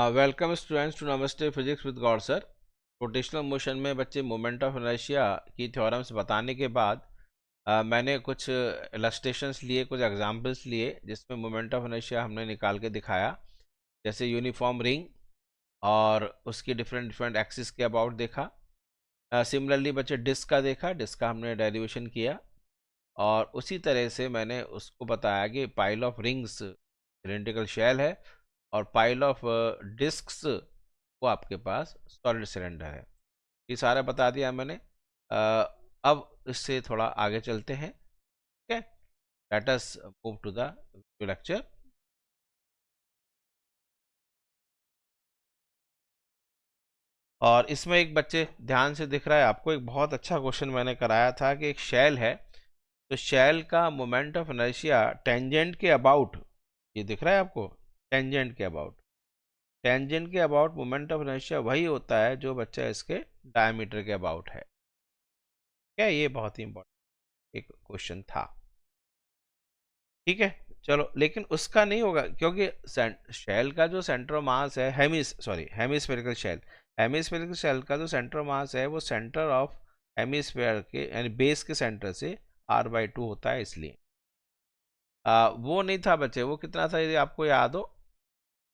Welcome students to नमस्ते physics with Gaur sir. Rotational motion में बच्चे मोमेंट ऑफ इनर्शिया की थ्योरम्स बताने के बाद मैंने कुछ इलस्ट्रेशंस लिए, कुछ एग्जांपल्स लिए जिसमें मोमेंट ऑफ इनर्शिया हमने निकाल के दिखाया। जैसे यूनिफॉर्म रिंग और उसकी डिफरेंट डिफरेंट एक्सिस के अबाउट देखा। सिमिलरली बच्चे डिस्क का देखा, डिस्क का हमने डेरिवेशन किया। और उसी तरह से मैंने उसको बताया कि pile of rings cylindrical shell है और पाइल ऑफ डिस्क्स वो आपके पास सॉलिड सिलेंडर है। ये सारा बता दिया मैंने। अब इससे थोड़ा आगे चलते हैं। ठीक है, let us move to the lecture. और इसमें एक बच्चे ध्यान से दिख रहा है आपको, एक बहुत अच्छा क्वेश्चन मैंने कराया था कि एक शेल है, तो शेल का मोमेंट ऑफ इनर्शिया टेंजेंट के अबाउट, ये दिख रहा है आपको, टेंजेंट के अबाउट। टेंजेंट के अबाउट मोमेंट ऑफ इनर्शिया वही होता है जो बच्चा इसके डायमीटर के अबाउट है। क्या ये बहुत ही इंपॉर्टेंट एक क्वेश्चन था। ठीक है, चलो, लेकिन उसका नहीं होगा क्योंकि शेल का जो सेंटर ऑफ मास है, हेमिस्फेरिकल शेल, हेमिस्फेरिकल शेल का जो सेंटर ऑफ मास है वो सेंटर ऑफ हेमिस्फेयर के यानी बेस के सेंटर से r/2 होता है। इसलिए वो नहीं था बच्चे, वो कितना था यदि आपको याद हो,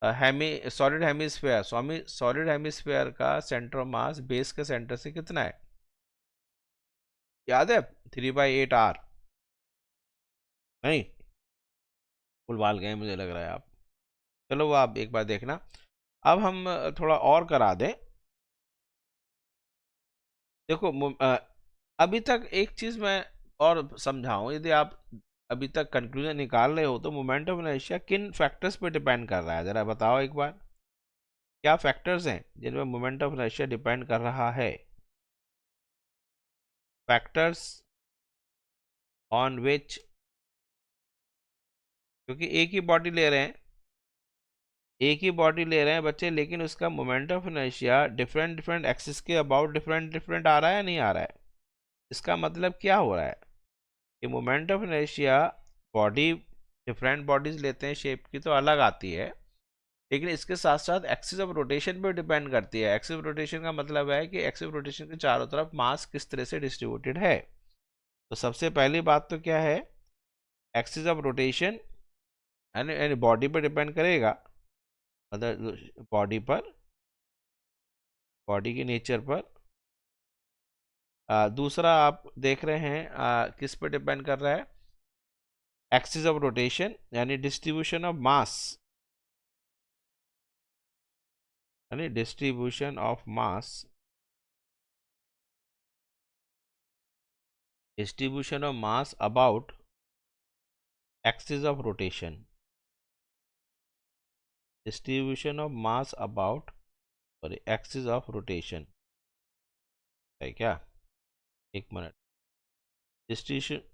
सॉलिड हेमिस्फेयर, सॉलिड हेमिस्फेयर का सेंटर ऑफ मास बेस के सेंटर से कितना है, याद है? 3/8 r। नहीं, भूलभाल गए मुझे लग रहा है आप। चलो वो आप एक बार देखना। अब हम थोड़ा और करा दें। देखो अभी तक एक चीज मैं और समझाऊं, यदि आप अभी तक कंक्लूजन निकाल रहे हो तो मोमेंट ऑफ इनर्शिया किन फैक्टर्स पे डिपेंड कर रहा है, जरा बताओ एक बार। क्या फैक्टर्स हैं जिनमें मोमेंट ऑफ इनर्शिया डिपेंड कर रहा है? फैक्टर्स ऑन विच, क्योंकि एक ही बॉडी ले रहे हैं, एक ही बॉडी ले रहे हैं बच्चे, लेकिन उसका moment of inertia different different axis के अबाउट डिफरेंट डिफरेंट आ रहा है या नहीं आ रहा है? इसका मतलब क्या हो रहा है कि moment of inertia, body, different bodies लेते हैं शेप की तो अलग आती है, लेकिन इसके साथ साथ एक्सिस ऑफ रोटेशन पे डिपेंड करती है। एक्सिस ऑफ रोटेशन का मतलब है कि एक्सिस ऑफ रोटेशन के चारों तरफ मास किस तरह से डिस्ट्रीब्यूटेड है। तो सबसे पहली बात तो क्या है, एक्सिस ऑफ रोटेशन यानी बॉडी पर डिपेंड करेगा, मतलब बॉडी पर, बॉडी के नेचर पर। दूसरा आप देख रहे हैं किस पे डिपेंड कर रहा है, एक्सिस ऑफ रोटेशन यानी डिस्ट्रीब्यूशन ऑफ मास, यानी distribution of mass, distribution of mass about axis of rotation, distribution of mass about, sorry, axis of rotation है क्या? एक minute,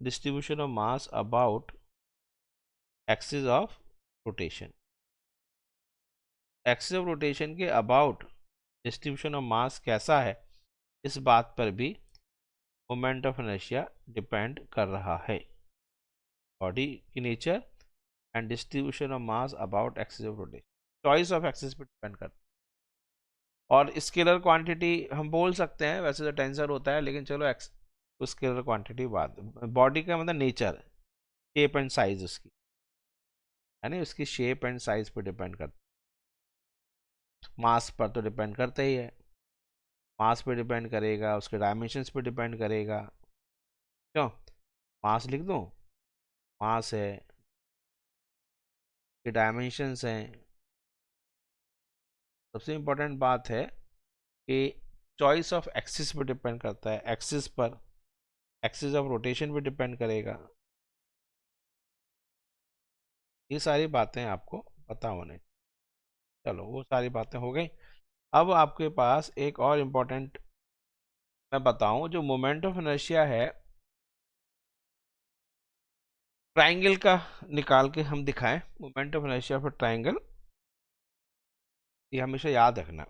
distribution of mass about axis of rotation, axis of rotation के about distribution of mass कैसा है, इस बात पर भी मोमेंट ऑफ इनर्शिया डिपेंड कर रहा है। बॉडी की nature and distribution of mass about axis of rotation, choice of axis पर डिपेंड करता है। और स्केलर क्वांटिटी हम बोल सकते हैं, वैसे तो टेंसर होता है, लेकिन चलो एक्स, स्केलर क्वांटिटी बात, बॉडी का मतलब नेचर, शेप एंड साइज उसकी, यानी उसकी शेप एंड साइज पर डिपेंड करता है। मास पर तो डिपेंड करता ही है, मास पे डिपेंड करेगा, उसके डायमेंशंस पे डिपेंड करेगा। क्यों? मास लिख दूं, मास है, के डायमेंशंस हैं। सबसे इम्पोर्टेंट बात है कि चॉइस ऑफ एक्सिस पे डिपेंड करता है, एक्सिस पर, एक्सिस ऑफ रोटेशन पे डिपेंड करेगा। ये सारी बातें आपको पता होने, चलो वो सारी बातें हो गई। अब आपके पास एक और इम्पोर्टेंट मैं बताऊं, जो मोमेंट ऑफ इनर्शिया है ट्राइंगल का निकाल के हम दिखाएं, moment of inertia for triangle, ये हमेशा याद रखना।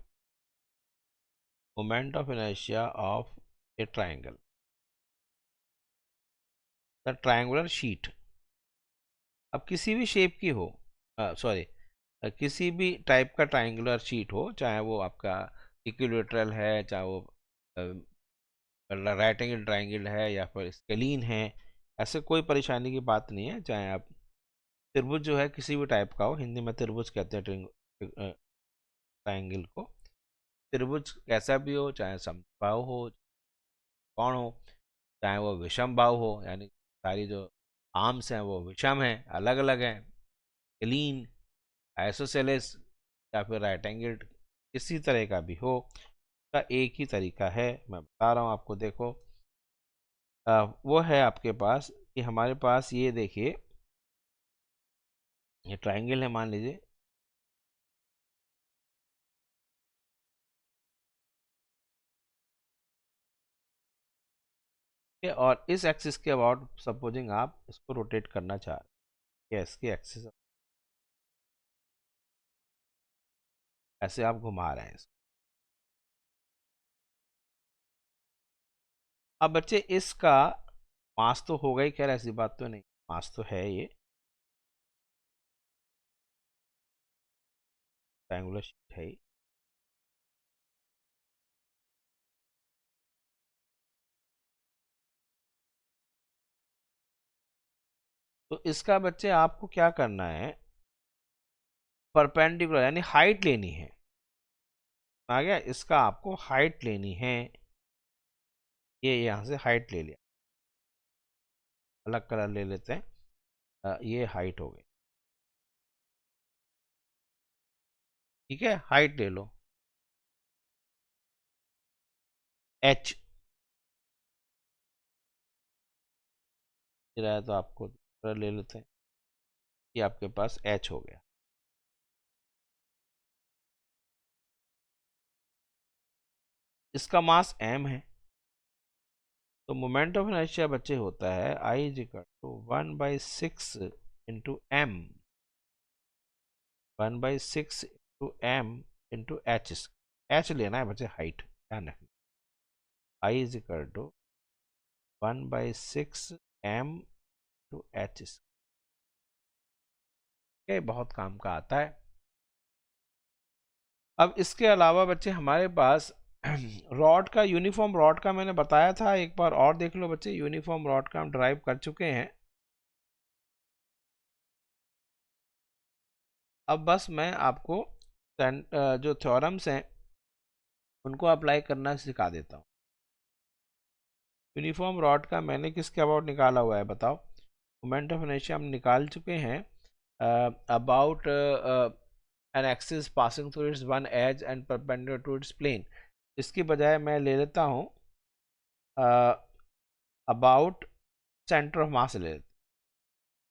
Moment of inertia of A triangle, the triangular sheet, अब किसी भी शेप की हो, सॉरी, किसी भी टाइप का ट्राइंगुलर शीट हो, चाहे वो आपका इक्विलेटरल है, चाहे वो राइट एंगल ट्राइंगल है, या फिर स्केलीन है, ऐसे कोई परेशानी की बात नहीं है। चाहे आप त्रिभुज जो है किसी भी टाइप का हो, हिंदी में त्रिभुज कहते हैं ट्राइंगल को। त्रिभुज कैसा भी हो, चाहे समबाहु हो, कौन हो, चाहे वो विषम बाहु हो, यानी सारी जो आर्म्स हैं वो विषम हैं, अलग अलग हैं, क्लीन, आइसोसेलेस, या फिर राइट एंगल, किसी तरह का भी हो, का एक ही तरीका है। मैं बता रहा हूँ आपको, देखो वो है आपके पास कि हमारे पास ये देखिए, ये ट्राइंगल है मान लीजिए, और इस एक्सिस के अबाउट सपोजिंग आप इसको रोटेट करना चाह रहे हैं, इसके एक्सिस ऐसे आप घुमा रहे हैं इसको। अब बच्चे इसका मास तो होगा ही, खैर ऐसी बात तो नहीं, मास तो है ये ट्रायंगुलर शीट है ही। तो इसका बच्चे आपको क्या करना है, परपेंडिकुलर यानी हाइट लेनी है। आ गया, इसका आपको हाइट लेनी है। ये यहाँ से हाइट ले लिया, अलग कलर ले लेते हैं, ये हाइट हो गई, ठीक है, हाइट ले लो, एच रहा है तो आपको कलर ले लेते हैं, ये आपके पास एच हो गया। इसका मास m है, तो मोमेंट ऑफ इनर्शिया बच्चे होता है I is equal to 1/6 into M, 1/6 into M into H. H लेना है बच्चे, हाइट ध्यान रखना, I is equal to 1/6 M to H. ये बहुत काम का आता है। अब इसके अलावा बच्चे हमारे पास रॉड का, यूनिफॉर्म रॉड का मैंने बताया था, एक बार और देख लो बच्चे, यूनिफॉर्म रॉड का हम ड्राइव कर चुके हैं। अब बस मैं आपको जो थ्योरम्स हैं उनको अप्लाई करना सिखा देता हूँ। यूनिफॉर्म रॉड का मैंने किसके अबाउट निकाला हुआ है बताओ, मोमेंट ऑफ इनर्शिया हम निकाल चुके हैं about an axis passing through its one edge and perpendicular to its plane. इसकी बजाय मैं ले लेता हूँ अबाउट सेंटर ऑफ मास, ले लेता,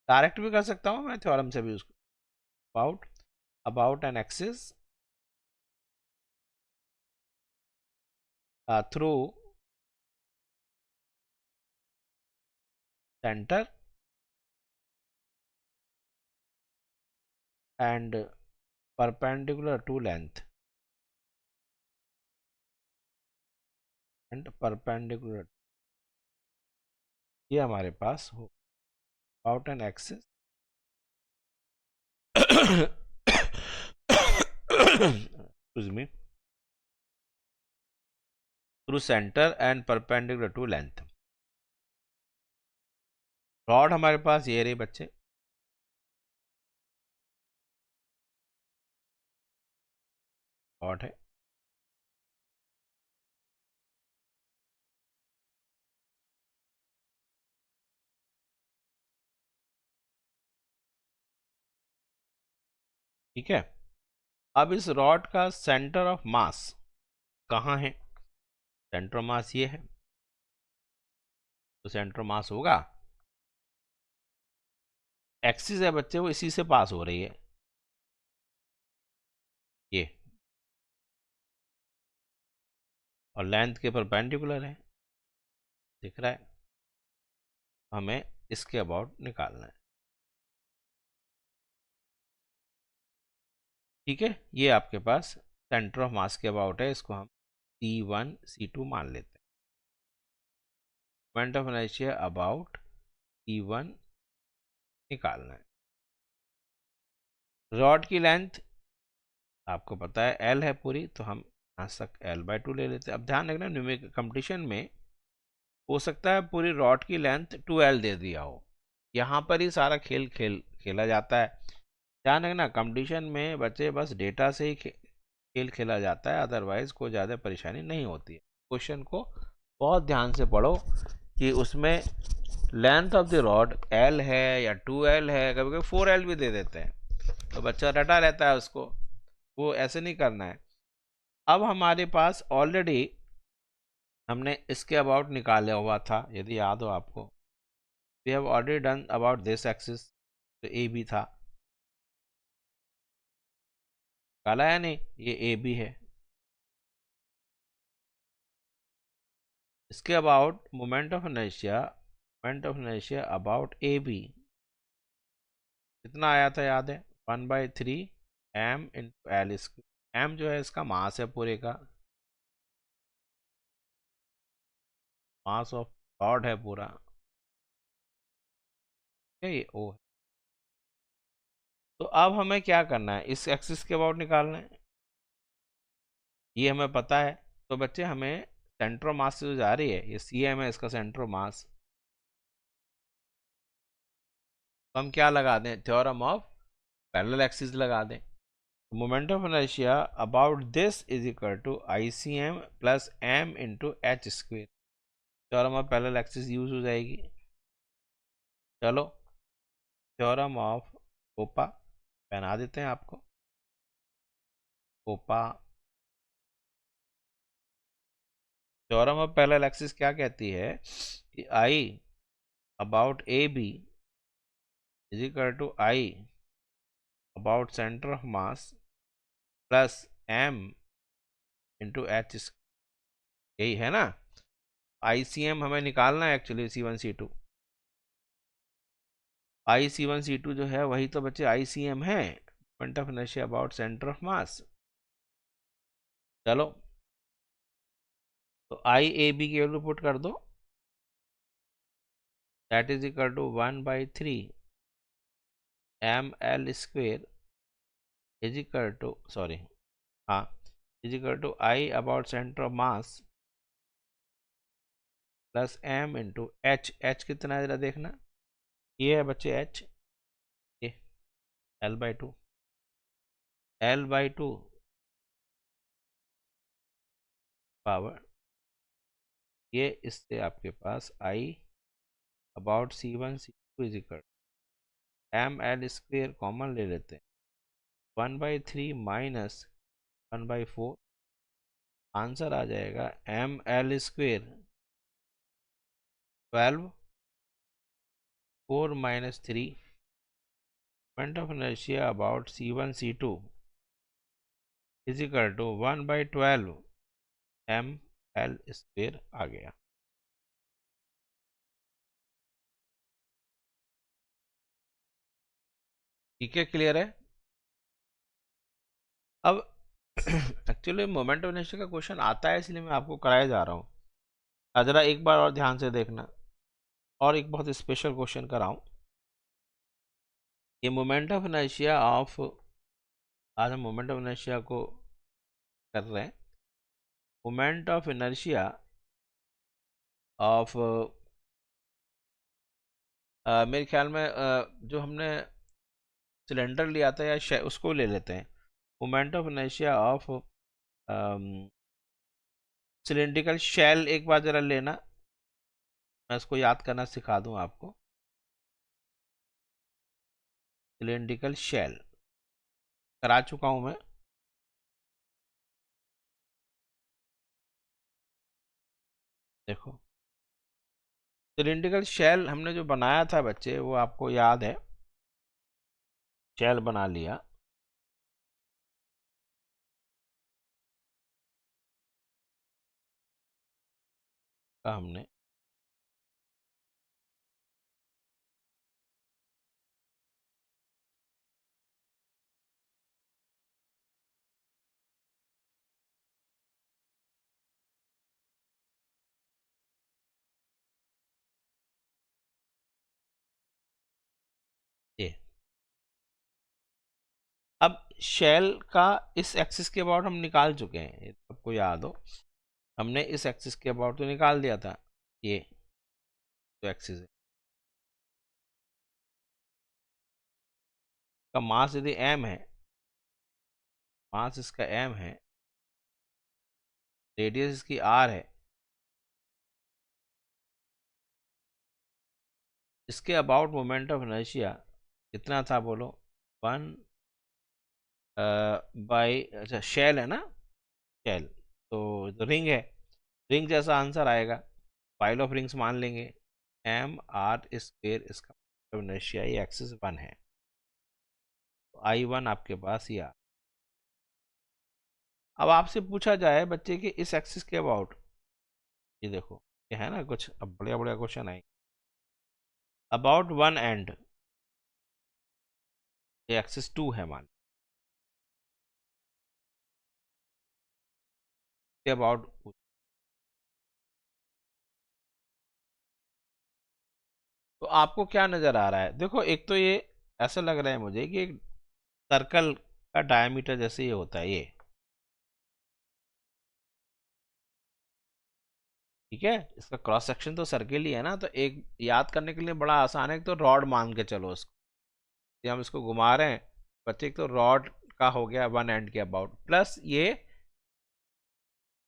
डायरेक्ट भी कर सकता हूँ मैं थ्योरम से भी उसको, about about an axis through centre and perpendicular to length and perpendicular, ये हमारे पास हो about an axis excuse me, through center and perpendicular to length। Rod हमारे पास ये रही बच्चे, रॉड है, ठीक है। अब इस रॉड का सेंटर ऑफ मास कहाँ है, सेंटर ऑफ मास ये है, तो सेंटर ऑफ मास होगा, एक्सिस है बच्चे वो इसी से पास हो रही है, ये, और लेंथ के परपेंडिकुलर है, दिख रहा है, हमें इसके अबाउट निकालना है, ठीक है। ये आपके पास सेंटर ऑफ मास के अबाउट है, इसको हम C1 C2 मान लेते हैं। Moment of inertia about C1 निकालना है, रॉड की लेंथ आपको पता है एल है पूरी, तो हम यहाँ तक L/2 ले लेते हैं। अब ध्यान रखना, न्यूमेरिकल कंपटीशन में हो सकता है पूरी रॉड की लेंथ 2L दे दिया हो, यहाँ पर ही सारा खेला जाता है। ध्यान रखना, कंपटीशन में बच्चे बस डेटा से ही खेल खेला जाता है, अदरवाइज कोई ज़्यादा परेशानी नहीं होती है। क्वेश्चन को बहुत ध्यान से पढ़ो कि उसमें length of the rod L है या 2L है, कभी कभी 4L भी दे देते हैं, तो बच्चा रटा रहता है उसको, वो ऐसे नहीं करना है। अब हमारे पास ऑलरेडी हमने इसके अबाउट निकाला हुआ था, यदि याद हो आपको, we have already done about this axis, तो ए बी था, निकाला है नहीं, ये ए बी है। इसके about moment of inertia about A B कितना आया था याद है, 1/3 m × L²। m जो है इसका मास है पूरे का, मास ऑफ रॉड है पूरा, ये ओ है। तो अब हमें क्या करना है, इस एक्सिस के अबाउट निकालना है, ये हमें पता है। तो बच्चे हमें सेंटर मास से जो जा रही है, ये CM है, इसका सेंटर मास, तो हम क्या लगा दें, थ्योरम ऑफ पैरेलल एक्सिस लगा दें। Moment of inertia about this is equal to ICM plus m into H²। Theorem of parallel axis use हो जाएगी। चलो, थ्योरम ऑफ ओपा बना देते हैं आपको, ओपा। थ्योरम ऑफ पैरेलल एक्सिस क्या कहती है कि I about AB is equal to I about centre of mass plus m into H²। यही है ना, ICM हमें निकालना है actually, C1 C2। C1 C2 जो है वही तो बच्चे ICM है, moment of inertia about centre of mass. चलो, तो IAB की वैल्यू पुट कर दो, that is equal to 1/3 mL² is equal to, sorry, हाँ, is equal to I about centre of mass plus m into H कितना है जरा देखना, ये है बच्चे H, ये L/2, L/2 पावर, ये इससे आपके पास I about C1 C2 is equal mL² common ले लेते हैं, 1/3 माइनस 1/4, आंसर आ जाएगा mL², 12, 4 - 3, moment of inertia about C1 C2 is equal to 1/12 mL² आ गया। ठीक है, क्लियर है। अब एक्चुअली मोमेंट ऑफ इनर्शिया का क्वेश्चन आता है, इसलिए मैं आपको कराया जा रहा हूँ। जरा एक बार और ध्यान से देखना, और एक बहुत स्पेशल क्वेश्चन कराऊँ। ये मोमेंट ऑफ इनर्शिया ऑफ, आज हम मोमेंट ऑफ इनर्शिया को कर रहे हैं। मोमेंट ऑफ इनर्शिया ऑफ, मेरे ख्याल में जो हमने सिलेंडर लिया था, या उसको ले लेते हैं, moment of inertia of cylindrical shell. एक बार जरा लेना, मैं इसको याद करना सिखा दूं आपको। सिलेंड्रिकल शेल करा चुका हूं मैं, देखो। सिलेंड्रिकल शेल हमने जो बनाया था बच्चे, वो आपको याद है, शेल बना लिया, का हमने ये शेल का इस एक्सिस के अबाउट हम निकाल चुके हैं, ये आपको याद हो, हमने इस एक्सिस के अबाउट तो निकाल दिया था। ये जो एक्सिस है का मास यदि m है, मास इसका m है, रेडियस इसकी r है, इसके अबाउट मोमेंट ऑफ इनर्शिया कितना था बोलो? 1 बाई, अच्छा शेल है ना, शेल तो रिंग है, रिंग जैसा आंसर आएगा, पाइल ऑफ रिंग्स मान लेंगे, mr² इसका इनर्शिया, ये एक्सिस 1 है, तो I1 आपके पास ये अब आपसे पूछा जाए बच्चे के इस एक्सिस के अबाउट, ये देखो ये है ना कुछ, अब बढ़िया बढ़िया क्वेश्चन आए, अबाउट वन एंड, ये एक्सिस 2 है मान के अबाउट, तो आपको क्या नजर आ रहा है? देखो एक तो ये ऐसा लग रहा है मुझे कि एक सर्कल का डायमीटर जैसे ये होता है, ये ठीक है, इसका क्रॉस सेक्शन तो सर्किल ही है ना, तो एक याद करने के लिए बड़ा आसान है, तो रॉड मान के चलो उसको, ये हम इसको घुमा रहे हैं बच्चे, एक तो रॉड का हो गया वन एंड के अबाउट, प्लस ये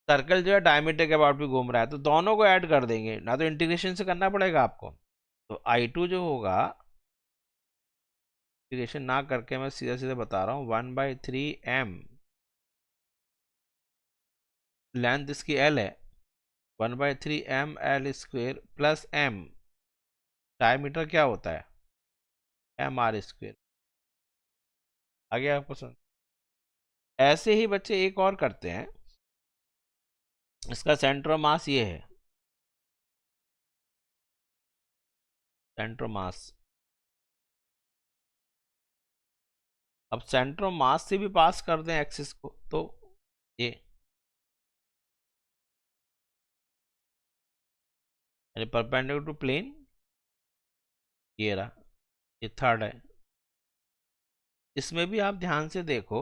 सर्कल जो है डायमीटर के अबाउट भी घूम रहा है, तो दोनों को ऐड कर देंगे ना, तो इंटीग्रेशन से करना पड़ेगा आपको, तो I2 जो होगा, इंटीग्रेशन ना करके मैं सीधा सीधा बता रहा हूँ, 1/3m, लेंथ इसकी l है, 1/3m l² plus m, diameter क्या होता है mr², आ गया आपको समझ? ऐसे ही बच्चे एक और करते हैं, इसका सेंटर मास ये है, सेंटर मास, अब सेंटर मास से भी पास कर दें एक्सिस को, तो ये यानी परपेंडिकुलर टू प्लेन, ये रहा, ये थर्ड है, इसमें भी आप ध्यान से देखो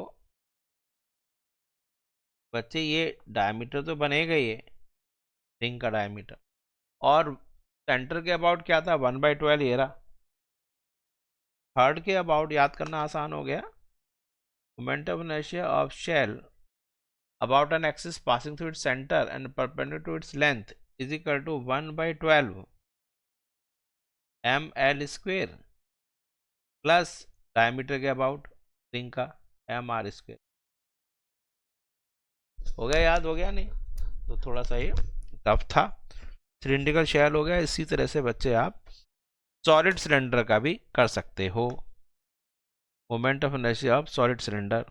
बच्चे, ये डायमीटर तो बनेगा, ये रिंग का डायमीटर, और सेंटर के अबाउट क्या था 1/12, ये रहा, थर्ड के अबाउट याद करना आसान हो गया, moment of inertia of shell about an axis passing through its center and perpendicular to its length is equal to 1/12 ml² plus diameter के अबाउट रिंग का mr², हो गया, याद हो गया नहीं? तो थोड़ा सा ये टफ था, सिलिंड्रिकल शेल हो गया। इसी तरह से बच्चे आप सॉलिड सिलेंडर का भी कर सकते हो, moment of inertia of solid cylinder,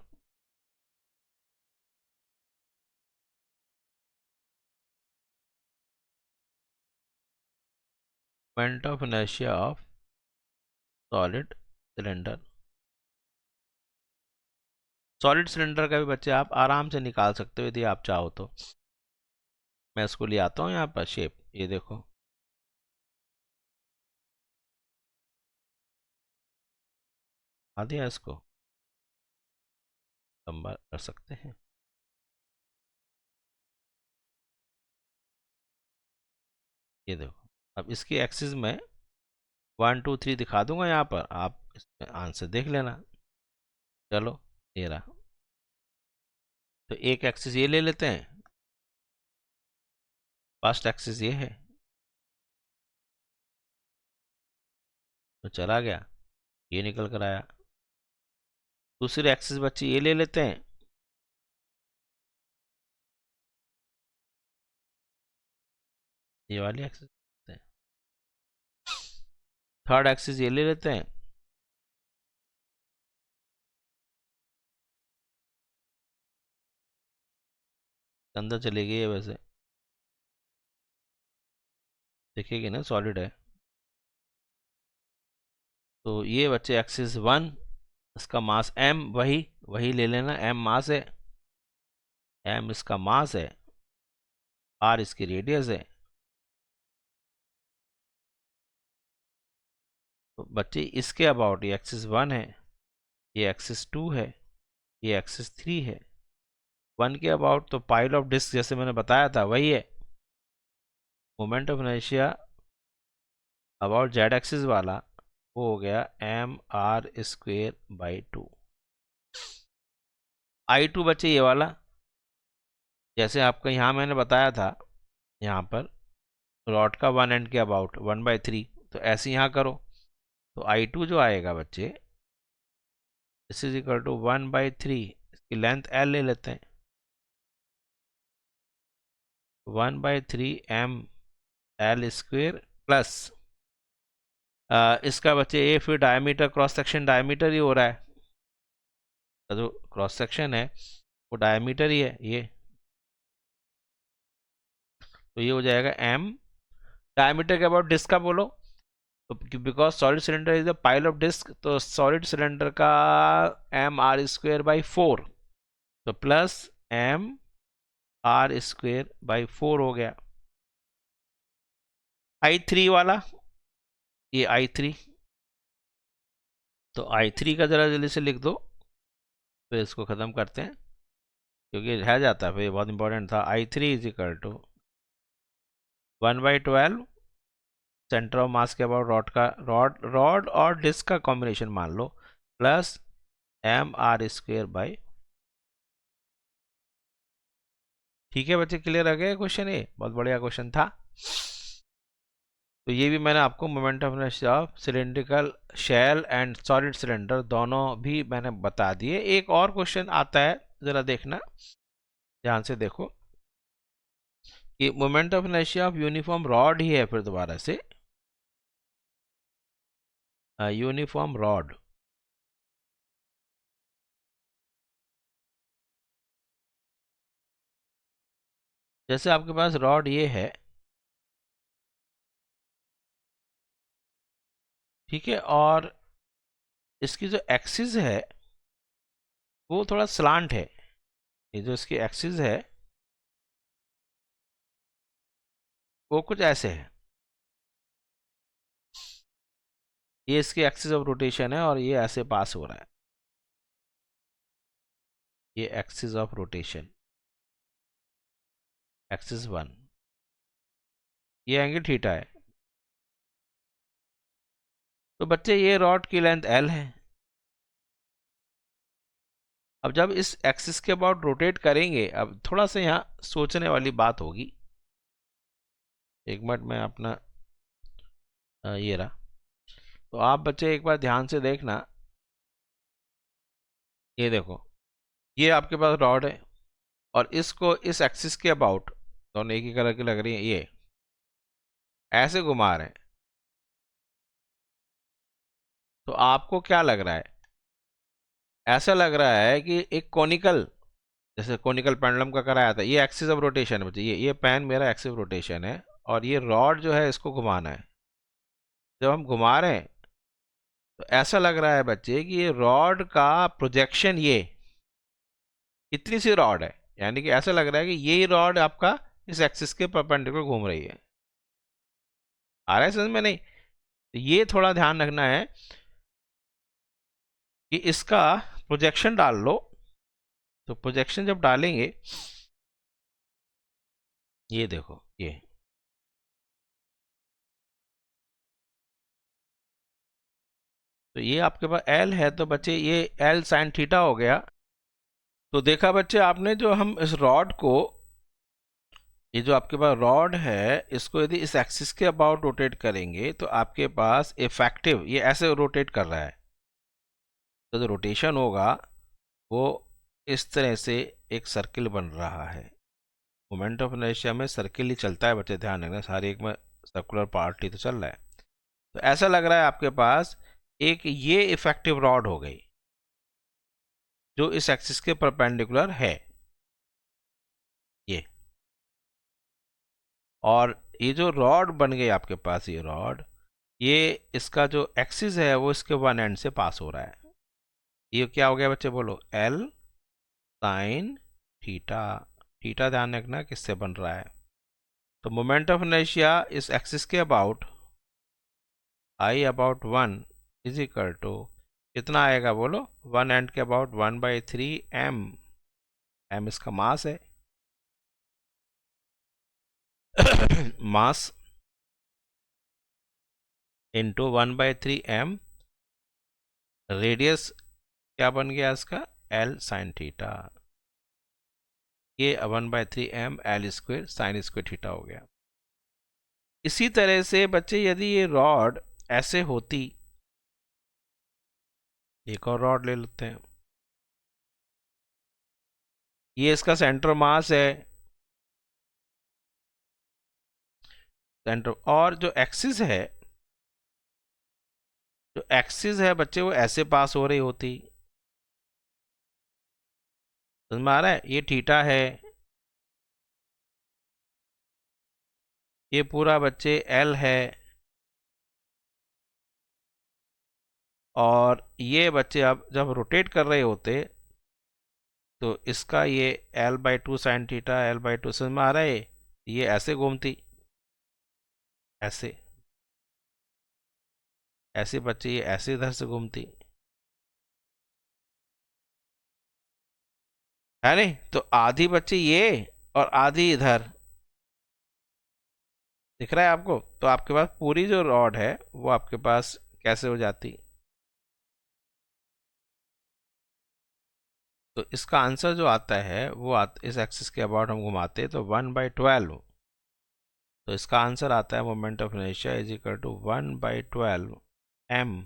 moment of inertia of solid cylinder, solid cylinder का भी बच्चे आप आराम से निकाल सकते हो यदि आप चाहो तो। मैं इसको ले आता हूँ यहाँ पर शेप, ये देखो, आ दिया, इसको लंबा कर सकते हैं, ये देखो, अब इसकी एक्सिस में 1 2 3 दिखा दूंगा यहाँ पर, आप इसमें आंसर देख लेना। चलो ये रहा, तो एक एक्सिस ये ले लेते हैं, फर्स्ट एक्सिस ये है, तो चला गया, ये निकल कर आया, दूसरी एक्सिस बच्चे ये ले लेते हैं, ये वाली एक्सिस, थर्ड एक्सिस ये ले लेते हैं, अंदर चली गई है वैसे, देखिएगी ना सॉलिड है, तो ये बच्चे एक्सिस 1, इसका मास m, वही वही ले लेना, m मास है, m इसका मास है, r इसकी रेडियस है, तो बच्चे इसके अबाउट ये एक्सिस 1 है, ये एक्सिस 2 है, ये एक्सिस 3 है। 1 के अबाउट तो पाइल ऑफ डिस्क जैसे मैंने बताया था वही है। Moment of inertia about Z axis वाला वो हो गया mr² by 2। I2 बच्चे ये वाला, जैसे आपको यहाँ मैंने बताया था, यहाँ पर रॉड का 1 एंड के अबाउट 1/3, तो ऐसे यहाँ करो तो I2 जो आएगा बच्चे, दिस इज इक्वल टू 1/3, इसकी लेंथ L ले लेते हैं, 1/3 ml² प्लस इसका बच्चे ये फिर डायमीटर, क्रॉस सेक्शन डायमीटर ही हो रहा है, जो क्रॉस सेक्शन है वो डायमीटर ही है ये, तो ये हो जाएगा m डायमीटर के अबाउट डिस्क का बोलो, तो because solid cylinder is the pile of disc, तो सॉलिड सिलेंडर का mr²/4, तो प्लस mr²/4 हो गया। I3 वाला, ये I3, तो I3 का जरा जल्दी से लिख दो, फिर इसको ख़त्म करते हैं क्योंकि रह जाता है, फिर ये बहुत इंपॉर्टेंट था। I3 is equal to 1/12 centre of mass के अबाउट रॉड और डिस्क का कॉम्बिनेशन मान लो, प्लस mr²/। ठीक है बच्चे, क्लियर आ गया क्वेश्चन? ये बहुत बढ़िया क्वेश्चन था। तो ये भी मैंने आपको moment of inertia of cylindrical shell and solid cylinder दोनों भी मैंने बता दिए। एक और क्वेश्चन आता है, ज़रा देखना ध्यान से देखो, कि moment of inertia of uniform rod ही है, फिर दोबारा से यूनिफॉर्म रॉड, जैसे आपके पास रॉड ये है, ठीक है, और इसकी जो एक्सिस है वो थोड़ा स्लांट है, ये जो इसकी एक्सिस है वो कुछ ऐसे है, ये इसकी एक्सिस ऑफ रोटेशन है और ये ऐसे पास हो रहा है, ये एक्सिस ऑफ रोटेशन, एक्सिस 1, ये एंगल थीटा है। तो बच्चे ये रॉड की लेंथ L है। अब जब इस एक्सिस के अबाउट रोटेट करेंगे, अब थोड़ा सा यहाँ सोचने वाली बात होगी, एक मिनट में अपना ये रहा, तो आप बच्चे एक बार ध्यान से देखना, ये देखो, ये आपके पास रॉड है और इसको इस एक्सिस के अबाउट, दोनों एक ही कलर की लग रही है, ये ऐसे घुमा रहे हैं, तो आपको क्या लग रहा है? ऐसा लग रहा है कि एक कोनिकल, जैसे कोनिकल पेंडुलम का कराया था, ये एक्सिस ऑफ रोटेशन है बच्चे, ये पेन मेरा एक्सिस ऑफ रोटेशन है और ये रॉड जो है इसको घुमाना है। जब हम घुमा रहे हैं तो ऐसा लग रहा है बच्चे कि ये रॉड का प्रोजेक्शन, ये कितनी सी रॉड है, यानी कि ऐसा लग रहा है कि ये रॉड आपका इस एक्सिस के परपेंडिकुलर घूम रही है। आ रहा है समझ में? नहीं, तो ये थोड़ा ध्यान रखना है कि इसका प्रोजेक्शन डाल लो, तो प्रोजेक्शन जब डालेंगे, ये देखो, ये तो ये आपके पास L है, तो बच्चे ये L sin थीटा हो गया। तो देखा बच्चे आपने, जो हम इस रॉड को, ये जो आपके पास रॉड है, इसको यदि इस एक्सिस के अबाउट रोटेट करेंगे तो आपके पास इफेक्टिव, ये ऐसे रोटेट कर रहा है, तो जो रोटेशन होगा वो इस तरह से एक सर्किल बन रहा है। मोमेंट ऑफ इनर्शिया में सर्किल ही चलता है बच्चे, ध्यान रखना, सारे एक में सर्कुलर पार्ट ही तो चल रहा है। तो ऐसा लग रहा है आपके पास एक ये इफेक्टिव रॉड हो गई जो इस एक्सिस के परपेंडिकुलर है, ये, और ये जो रॉड बन गई आपके पास, ये रॉड, ये इसका जो एक्सिस है वो इसके वन एंड से पास हो रहा है। ये क्या हो गया बच्चे, बोलो, L sin थीटा। थीटा ध्यान रखना किससे बन रहा है, तो मोमेंट ऑफ इनर्शिया इस एक्सिस के about I about 1 is equal to कितना आएगा बोलो, वन एंड के अबाउट 1/3 m, m इसका मास है। मास इंटू 1/3 m, रेडियस क्या बन गया इसका, l sin थीटा। ये 1/3 m l square sine square theta हो गया। इसी तरह से बच्चे यदि ये रॉड ऐसे होती, एक और रॉड ले लेते हैं, ये इसका सेंटर मास है, सेंटर, और जो एक्सिस है, जो एक्सिस है बच्चे वो ऐसे पास हो रही होती, समझ में आ रहा है, ये थीटा है, ये पूरा बच्चे एल है, और ये बच्चे अब जब रोटेट कर रहे होते तो इसका ये l/2 साइन थीटा, l/2, समझ में आ रहा है, ये ऐसे घूमती, ऐसे, ऐसे बच्चे ये ऐसे इधर से घूमती है नहीं, तो आधी बच्चे ये और आधी इधर, दिख रहा है आपको, तो आपके पास पूरी जो रॉड है वो आपके पास कैसे हो जाती। तो इसका आंसर जो आता है वो इस एक्सिस के अबाउट हम घुमाते हैं तो 1/12, तो इसका आंसर आता है moment of inertia is equal to 1/12 m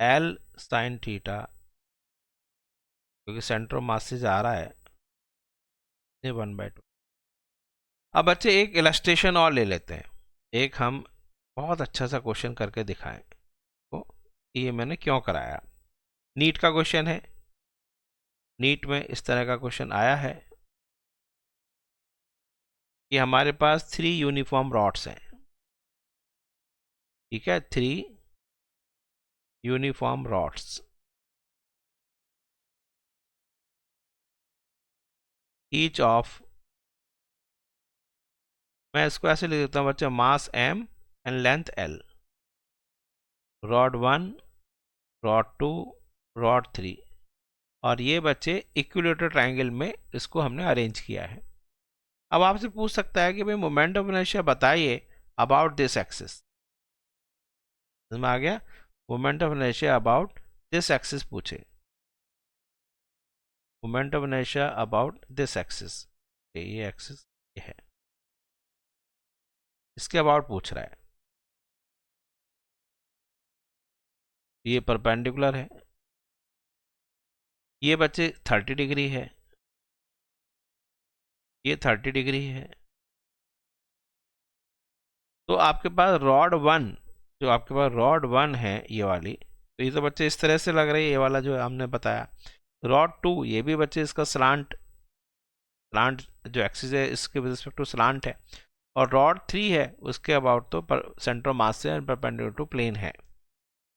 l sine theta, क्योंकि सेंटर ऑफ मास से जा रहा है, ये 1/2। अब बच्चे एक इलस्ट्रेशन और ले लेते हैं, एक हम बहुत अच्छा सा क्वेश्चन करके दिखाएं तो ये मैंने क्यों कराया। नीट का क्वेश्चन है, नीट में इस तरह का क्वेश्चन आया है कि हमारे पास 3 यूनिफॉर्म रॉड्स हैं, ठीक है, 3 यूनिफॉर्म रॉड्स, ईच ऑफ, मैं इसको ऐसे लिख देता हूँ बच्चे, मास m and length l, rod 1, rod 2, rod 3, और ये बच्चे इक्विलेटरल ट्रायंगल में इसको हमने अरेंज किया है। अब आपसे पूछ सकता है कि भाई मोमेंट ऑफ इनर्शिया बताइए अबाउट दिस एक्सिस, समझ में आ गया, moment of inertia about this axis पूछे, moment of inertia about this axis, ये एक्सिस ये है, इसके अबाउट पूछ रहा है, ये परपेंडिकुलर है, ये बच्चे 30 डिग्री है, ये 30 डिग्री है, तो आपके पास रॉड 1, जो आपके पास रॉड 1 है ये वाली, तो ये तो बच्चे इस तरह से लग रही है, ये वाला जो हमने बताया, रॉड 2 ये भी बच्चे इसका स्लांट, स्लांट जो एक्सिस है इसके रिस्पेक्ट टू स्लांट है, और रॉड 3 है उसके अबाउट तो सेंटर मास से परपेंडिकुलर टू प्लेन है।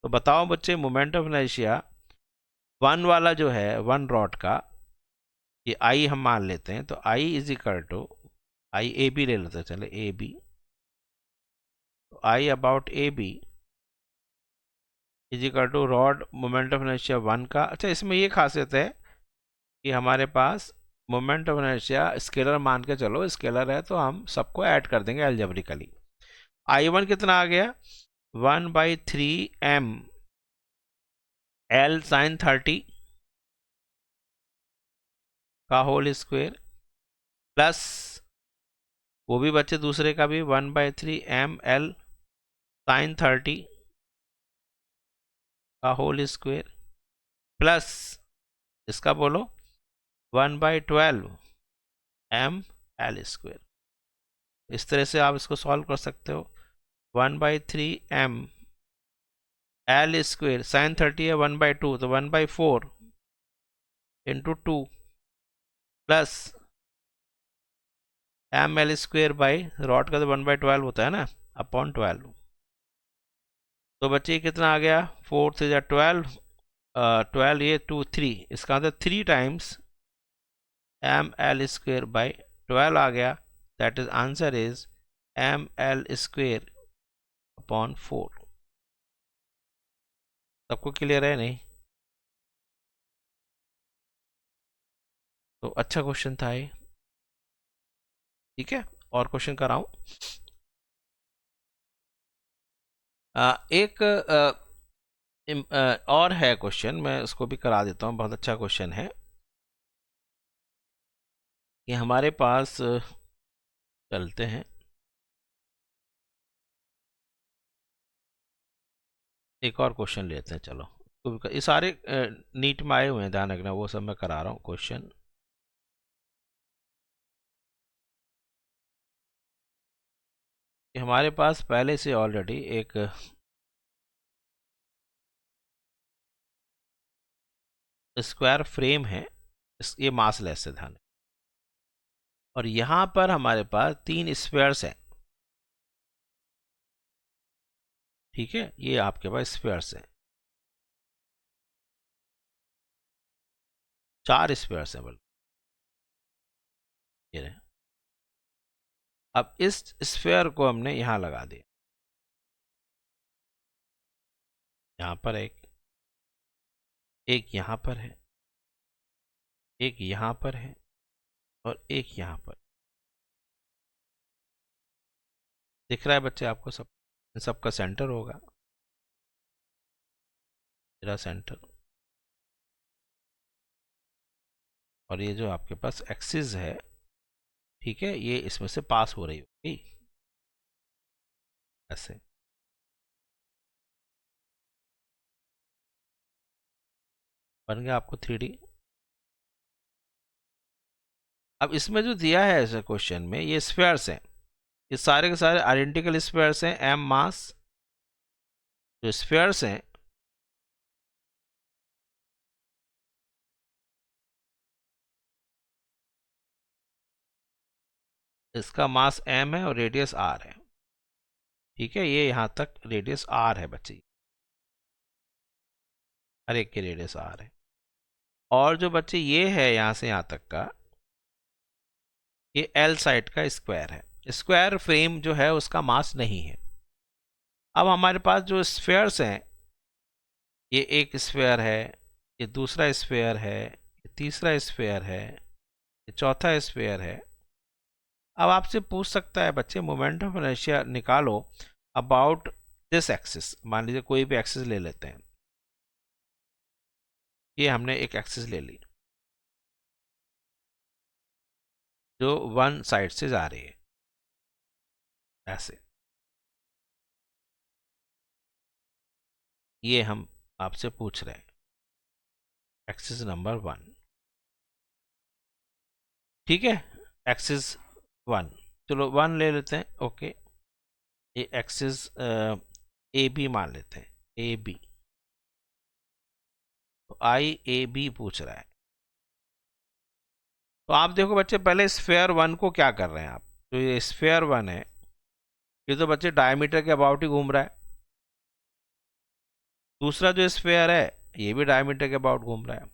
तो बताओ बच्चे मोमेंट ऑफ इनर्शिया 1 वाला जो है 1 रॉड का, ये आई हम मान लेते हैं, तो I is equal to, I A B ले लेते हैं, चले ए बी, तो I about A B is equal to rod moment of inertia 1 का। अच्छा, इसमें ये खासियत है कि हमारे पास मोमेंट ऑफ इनर्शिया स्केलर मान के चलो, स्केलर है तो हम सबको ऐड कर देंगे अलजेब्रिकली। I1 कितना आ गया, 1/3 m l साइन 30 का होल स्क्वेयर, प्लस वो भी बच्चे दूसरे का भी 1/3 m l साइन 30 का होल स्क्वेयर, प्लस इसका बोलो 1/12 m l स्क्वेयर। इस तरह से आप इसको सॉल्व कर सकते हो, 1/3 m l स्क्वेयर, साइन 30 है 1/2 तो 1/4 into 2 plus M L square by rod का तो 1/12 होता है ना, अपॉन 12, तो बच्चे कितना आ गया, 4 से 12, 12 ये 2 3, इसका answer 3 times M L square by 12 आ गया, that is answer is M L square upon 4। सबको क्लियर है नहीं? तो अच्छा क्वेश्चन था ये। ठीक है, और क्वेश्चन कराऊं? एक और है क्वेश्चन, मैं उसको भी करा देता हूँ। बहुत अच्छा क्वेश्चन है कि हमारे पास चलते हैं, एक और क्वेश्चन लेते हैं। चलो, ये सारे नीट में आए हुए हैं, ध्यान रखना, वो सब मैं करा रहा हूँ क्वेश्चन। हमारे पास पहले से ऑलरेडी एक स्क्वायर फ्रेम है, ये मासलेस है, ध्यान। और यहाँ पर हमारे पास 3 स्फीयर्स हैं। ठीक है, ये आपके पास स्फीयर्स हैं, 4 स्फीयर्स हैं बल्कि, ये रहे। अब इस स्फीयर को हमने यहाँ लगा दिया, यहाँ पर एक यहाँ पर है, एक यहाँ पर है, और एक यहाँ पर। दिख रहा है बच्चे आपको? सब इन सबका सेंटर होगा, मेरा सेंटर। और ये जो आपके पास एक्सिस है, ठीक है, ये इसमें से पास हो रही होगी ऐसे। बन गया आपको 3D। अब इसमें जो दिया है ऐसे क्वेश्चन में, ये स्फीयर्स हैं, ये सारे के सारे आइडेंटिकल स्फीयर्स हैं, m मास। जो स्फीयर्स हैं, इसका मास m है और रेडियस r है। ठीक है, ये यहां तक रेडियस r है बच्चे, हर एक की रेडियस r है। और जो बच्चे ये है यहां से यहां तक का, ये L साइड का स्क्वायर है। स्क्वायर फ्रेम जो है उसका मास नहीं है। अब हमारे पास जो स्फीयर्स हैं, ये एक स्फीयर है, ये दूसरा स्फीयर है, ये तीसरा स्फीयर है, ये चौथा स्फीयर है। अब आपसे पूछ सकता है बच्चे, मोमेंट ऑफ इनर्शिया निकालो अबाउट दिस एक्सिस। मान लीजिए कोई भी एक्सिस ले लेते हैं, ये हमने एक एक्सिस ले ली जो वन साइड से जा रही है ऐसे। ये हम आपसे पूछ रहे हैं एक्सिस नंबर 1। ठीक है, एक्सिस 1, चलो 1 ले लेते हैं। ओके, ये एक्सिस ए बी मान लेते हैं, ए बी। तो आई ए बी पूछ रहा है। तो आप देखो बच्चे, पहले स्फेयर 1 को क्या कर रहे हैं आप? तो ये स्फेयर 1 है, ये तो बच्चे डायमीटर के अबाउट ही घूम रहा है। दूसरा जो स्फेयर है, ये भी डायमीटर के अबाउट घूम रहा है।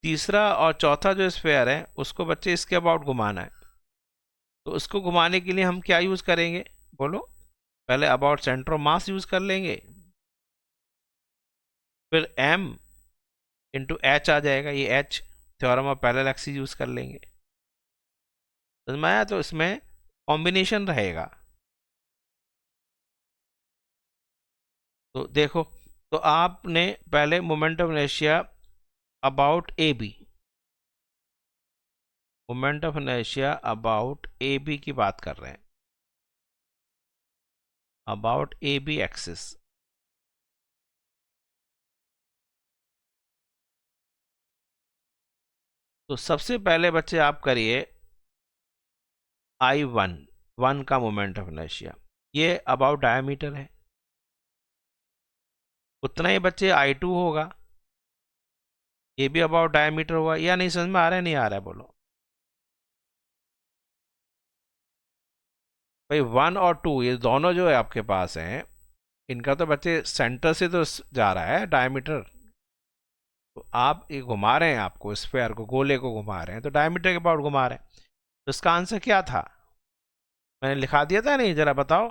तीसरा और चौथा जो स्फेयर है, उसको बच्चे इसके अबाउट घुमाना है। तो उसको घुमाने के लिए हम क्या यूज करेंगे बोलो? पहले about centre of mass use कर लेंगे, फिर m इंटू एच आ जाएगा, ये h theorem of parallel axis use कर लेंगे। समझ में आया? तो इसमें कॉम्बिनेशन रहेगा। तो देखो, तो आपने पहले moment of inertia about A B, moment of inertia about A B की बात कर रहे हैं, अबाउट ए बी एक्सिस। तो सबसे पहले बच्चे आप करिए I1 का मोमेंट ऑफ इनर्शिया, ये अबाउट डायमीटर है। उतना ही बच्चे I2 होगा, ये भी अबाउट डायमीटर हुआ। या नहीं समझ में आ रहा है? नहीं आ रहा है बोलो भाई। 1 और 2 ये दोनों जो है आपके पास हैं, इनका तो बच्चे सेंटर से तो जा रहा है डायमीटर। तो आप ये घुमा रहे हैं, आपको स्फेयर को, गोले को घुमा रहे हैं, तो डायमीटर के अबाउट घुमा रहे हैं। तो इसका आंसर क्या था? मैंने लिखा दिया था नहीं? जरा बताओ।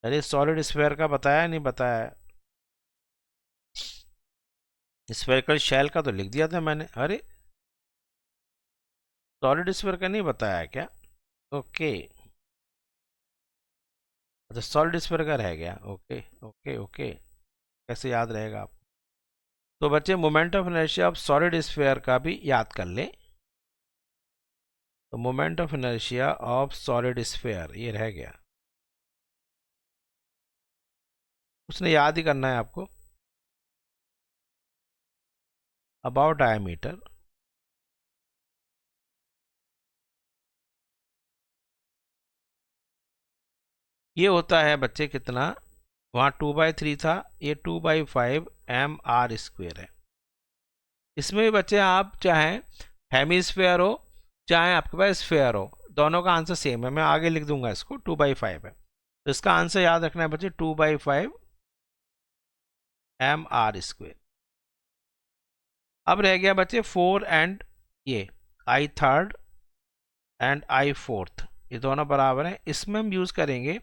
अरे सॉलिड स्फेयर का बताया नहीं बताया? स्फेरिकल शेल का तो लिख दिया था मैंने। अरे सॉलिड स्फीयर का नहीं बताया क्या? ओके, अच्छा सॉलिड स्फीयर का रह गया। ओके ओके ओके, कैसे याद रहेगा आप? तो बच्चे moment of inertia of solid sphere का भी याद कर लें। तो moment of inertia of solid sphere ये रह गया, उसने याद ही करना है आपको। अबाउट डायमीटर, ये होता है बच्चे कितना, वहाँ 2/3 था, ये 2/5 mr² है। इसमें भी बच्चे आप चाहें हेमीस्फेयर हो चाहे आपके पास स्फेयर हो, दोनों का आंसर सेम है। मैं आगे लिख दूंगा इसको, 2/5 है, तो इसका आंसर याद रखना है बच्चे 2/5 mr²। अब रह गया बच्चे 4 एंड ये I3 एंड I4, ये दोनों बराबर हैं। इसमें हम यूज करेंगे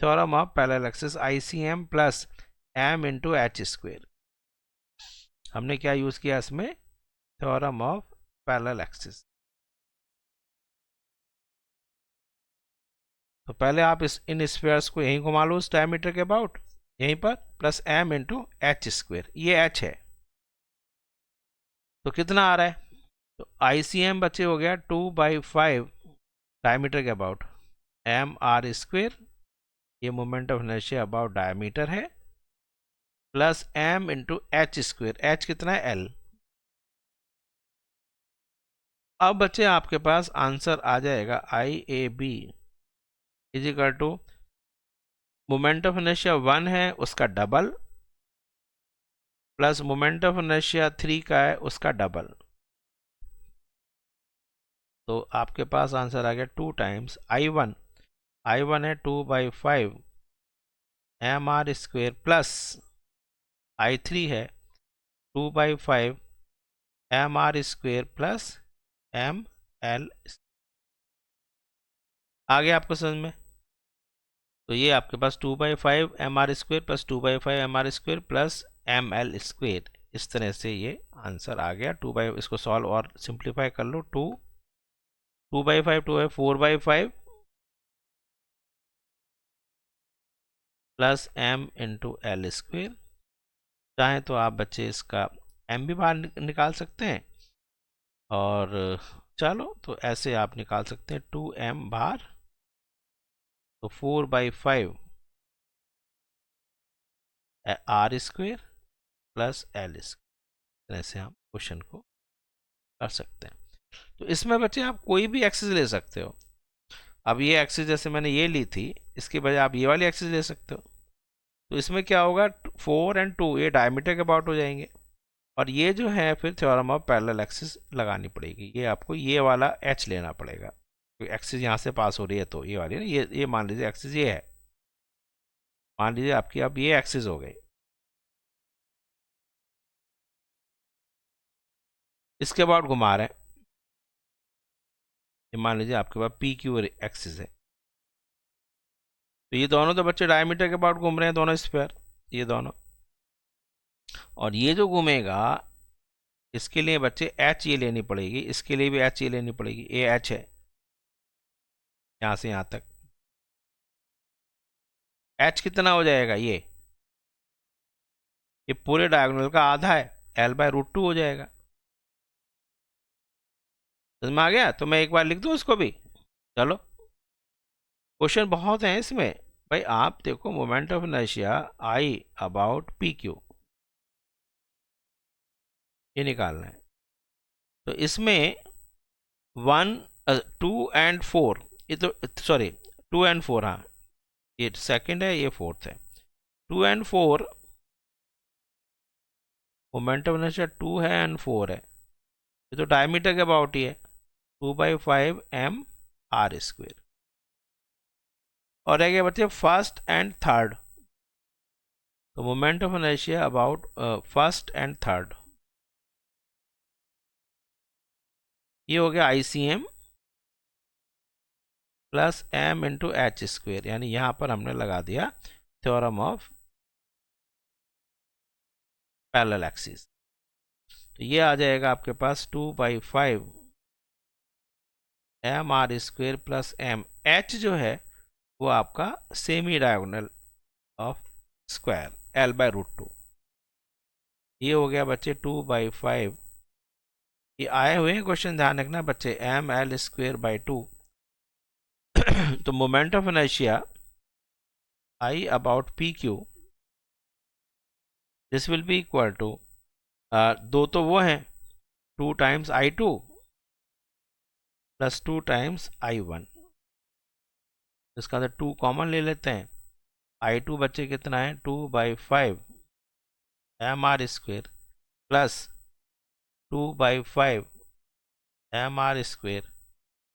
theorem of parallel axis, ICM plus m into h²। हमने क्या यूज किया इसमें? Theorem of parallel axis. तो पहले आप इन स्फीयर्स को यहीं घुमा लो उस डायमीटर के अबाउट, यहीं पर, प्लस m इंटू h², ये h है। तो कितना आ रहा है? तो ICM बच्चे हो गया 2/5 डायमीटर के अबाउट mr², ये moment of inertia about diameter है, plus m into h², h कितना है? l। अब बच्चे आपके पास आंसर आ जाएगा IAB is equal to moment of inertia 1 है उसका डबल, प्लस मोमेंट ऑफ इनर्शिया 3 का है उसका डबल। तो आपके पास आंसर आ गया 2 टाइम्स I1, I1 है 2/5 mr² प्लस I3 है 2/5 mr² प्लस ml। आ गया आपको समझ में? तो ये आपके पास 2/5 mr² plus 2/5 mr² plus ml², इस तरह से ये आंसर आ गया। इसको सॉल्व और सिंप्लीफाई कर लो, 2/5 4/5 प्लस m इंटू l²। चाहें तो आप बच्चे इसका m भी बाहर निकाल सकते हैं, और चलो तो ऐसे आप निकाल सकते हैं 2m बाहर, तो 4/5 r² प्लस l², ऐसे हम क्वेश्चन को कर सकते हैं। तो इसमें बच्चे आप कोई भी एक्सिस ले सकते हो। अब ये एक्सिस जैसे मैंने ये ली थी, इसकी बजाय आप ये वाली एक्सिस ले सकते हो। तो इसमें क्या होगा, 4 एंड 2 ये डायमीटर के अबाउट हो जाएंगे, और ये जो है फिर थ्योरम ऑफ पैरेलल एक्सिस लगानी पड़ेगी। ये आपको ये वाला h लेना पड़ेगा, क्योंकि एक्सिस यहाँ से पास हो रही है, तो ये वाली ना, ये मान लीजिए एक्सिस ये है, मान लीजिए आपकी अब ये एक्सिस हो गई। इसके अबाउट घुमा रहे हैं, ये मान लीजिए आपके पास PQ एक्सिस है। तो ये दोनों तो बच्चे डायमीटर के अबाउट घूम रहे हैं दोनों स्फीयर, ये दोनों। और ये जो घूमेगा इसके लिए बच्चे h ये लेनी पड़ेगी, इसके लिए भी h ये लेनी पड़ेगी, ये h है यहां से यहां तक। h कितना हो जाएगा? ये पूरे डायगोनल का आधा है, l/√2 हो जाएगा। समझ में आ गया? तो मैं एक बार लिख दूं इसको भी, चलो। क्वेश्चन बहुत हैं इसमें भाई। आप देखो moment of inertia I about PQ, ये निकालना है। तो इसमें 1 2 एंड 4, ये तो सॉरी 2 एंड 4, हाँ ये सेकंड है ये फोर्थ है। 2 एंड 4 मोमेंट ऑफ इनर्शिया 2 है एंड 4 है, ये तो डायमीटर के अबाउट ही है, 2/5 mr²। और रह गया बच्चे फर्स्ट एंड थर्ड। तो moment of inertia about first and third, ये हो गया ICM plus m into h², यानी यहां पर हमने लगा दिया थ्योरम ऑफ पैरेलल एक्सिस। तो ये आ जाएगा आपके पास 2/5 mr² प्लस m। h जो है वो आपका semi diagonal of square l/√2। ये हो गया बच्चे 2/5। ये आए हुए हैं क्वेश्चन, ध्यान रखना बच्चे, ml²/2। तो moment of inertia I about PQ, this will be equal to, दो तो वो हैं, 2 times I2 plus 2 times I1। इसका अंदर 2 कॉमन ले लेते हैं। I2 बच्चे कितना है, 2/5 mr² plus 2/5 mr²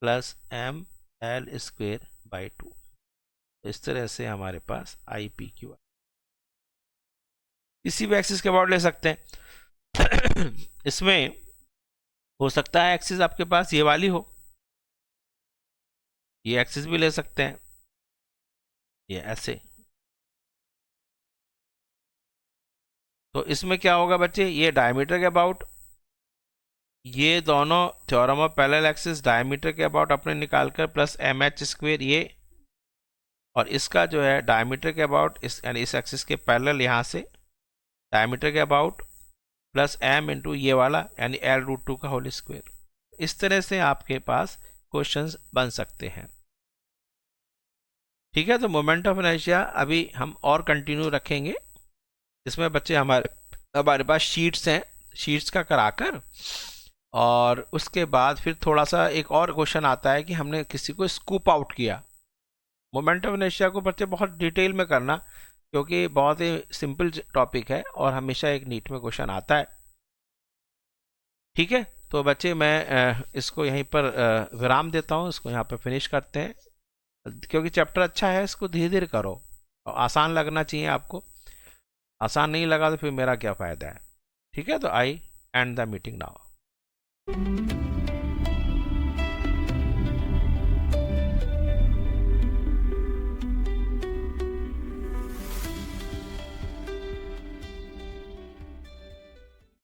plus ml²/2। इस तरह से हमारे पास IPQ है। किसी भी एक्सिस के अबाउट ले सकते हैं। इसमें हो सकता है एक्सिस आपके पास ये वाली हो, ये एक्सिस भी ले सकते हैं, ये ऐसे। तो इसमें क्या होगा बच्चे, ये डायमीटर के अबाउट, ये दोनों theorem of parallel axis diameter के अबाउट अपने निकालकर प्लस mh² ये, और इसका जो है डायमीटर के अबाउट इस यानी इस एक्सिस के पैरेलल यहाँ से डायमीटर के अबाउट प्लस m इंटू ये वाला यानी l√2 का होल स्क्वायर। इस तरह से आपके पास क्वेश्चंस बन सकते हैं। ठीक है, तो मोमेंट ऑफ इनर्शिया अभी हम और कंटिन्यू रखेंगे। इसमें बच्चे हमारे पास शीट्स हैं, शीट्स का कराकर, और उसके बाद फिर थोड़ा सा एक और क्वेश्चन आता है कि हमने किसी को स्कूप आउट किया। मोमेंट ऑफ इनर्शिया को बच्चे बहुत डिटेल में करना, क्योंकि बहुत ही सिंपल टॉपिक है और हमेशा एक नीट में क्वेश्चन आता है। ठीक है, तो बच्चे मैं इसको यहीं पर विराम देता हूँ, इसको यहाँ पर फिनिश करते हैं, क्योंकि चैप्टर अच्छा है, इसको धीरे धीरे करो और आसान लगना चाहिए आपको। आसान नहीं लगा तो फिर मेरा क्या फ़ायदा है। ठीक है, तो आई एंड द मीटिंग नाउ।